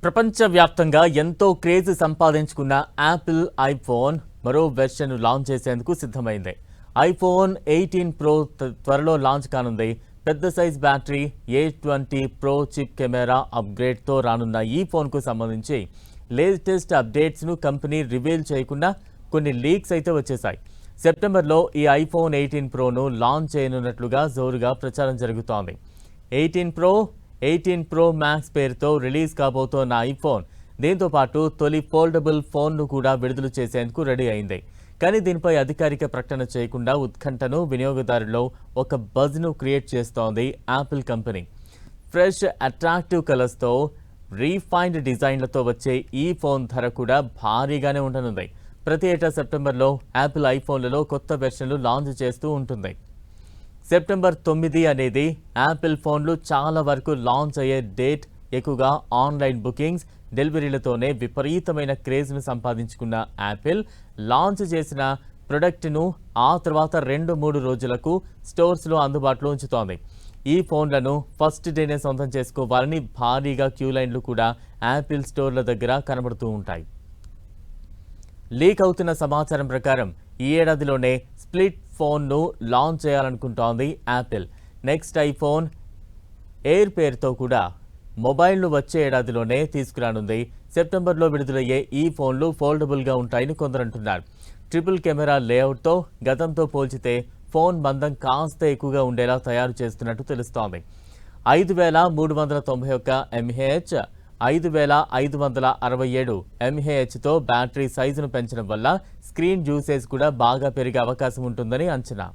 ప్రపంచవ్యాప్తంగా ఎంతో క్రేజ్ సంపాదించుకున్న యాపిల్ ఐఫోన్ మరో వెర్షన్ లాంచ్ చేసేందుకు సిద్ధమైంది. ఐఫోన్ 18 ప్రో త్వరలో లాంచ్ కానుంది. పెద్ద size battery, A20 pro chip camera అప్గ్రేడ్తో రానున్న ఈ ఫోన్కు సంబంధించి లేటెస్ట్ అప్డేట్స్ను కంపెనీ రివీల్ చేయకుండా కొన్ని లీక్స్ అయితే వచ్చేశాయి. సెప్టెంబర్లో ఈ ఐఫోన్ 18 ప్రోను లాంచ్ చేయనున్నట్లుగా జోరుగా ప్రచారం జరుగుతోంది. 18 ప్రో మ్యాక్స్ పేరుతో రిలీజ్ కాబోతోన్న ఐఫోన్ దీంతో పాటు తొలి ఫోల్డబుల్ ఫోన్ను కూడా విడుదల చేసేందుకు రెడీ అయింది. కానీ దీనిపై అధికారిక ప్రకటన చేయకుండా ఉత్కంఠను, వినియోగదారుల్లో ఒక బజ్ను క్రియేట్ చేస్తోంది యాపిల్ కంపెనీ. ఫ్రెష్, అట్రాక్టివ్ కలర్స్తో, రీఫైన్డ్ డిజైన్లతో వచ్చే ఈ ఫోన్ ధర కూడా భారీగానే ఉండనుంది. ప్రతి ఏటా సెప్టెంబర్లో యాపిల్ ఐఫోన్లలో కొత్త వెర్షన్లు లాంచ్ చేస్తూ ఉంటుంది. సెప్టెంబర్ 9 అనేది యాపిల్ ఫోన్లు చాలా వరకు లాంచ్ అయ్యే డేట్. ఎక్కువగా ఆన్లైన్ బుకింగ్స్, డెలివరీలతోనే విపరీతమైన క్రేజ్ను సంపాదించుకున్న యాపిల్ లాంచ్ చేసిన ప్రొడక్ట్ను ఆ తర్వాత 2-3 రోజులకు స్టోర్స్లో అందుబాటులో ఉంచుతోంది. ఈ ఫోన్లను ఫస్ట్ డేనే సొంతం చేసుకోవాలని భారీగా క్యూ లైన్లు కూడా యాపిల్ స్టోర్ల దగ్గర కనబడుతూ ఉంటాయి. లీక్ అవుతున్న సమాచారం ప్రకారం ఈ ఏడాదిలోనే స్ప్లిట్ ఫోన్ను లాంచ్ చేయాలనుకుంటోంది యాపిల్. నెక్స్ట్ ఐఫోన్ ఎయిర్ పేరుతో కూడా మొబైల్ను వచ్చే ఏడాదిలోనే తీసుకురానుంది. సెప్టెంబర్లో విడుదలయ్యే ఈ ఫోన్లు ఫోల్డబుల్గా ఉంటాయని కొందరు అంటున్నారు. ట్రిపుల్ కెమెరా లేఅవుట్తో గతంతో పోల్చితే ఫోన్ మందం కాస్త ఎక్కువగా ఉండేలా తయారు చేస్తున్నట్టు తెలుస్తోంది. 5391 mAh, 5567 mAhతో బ్యాటరీ సైజును పెంచడం వల్ల స్క్రీన్ యూసేజ్ కూడా బాగా పెరిగే అవకాశం ఉంటుందని అంచనా.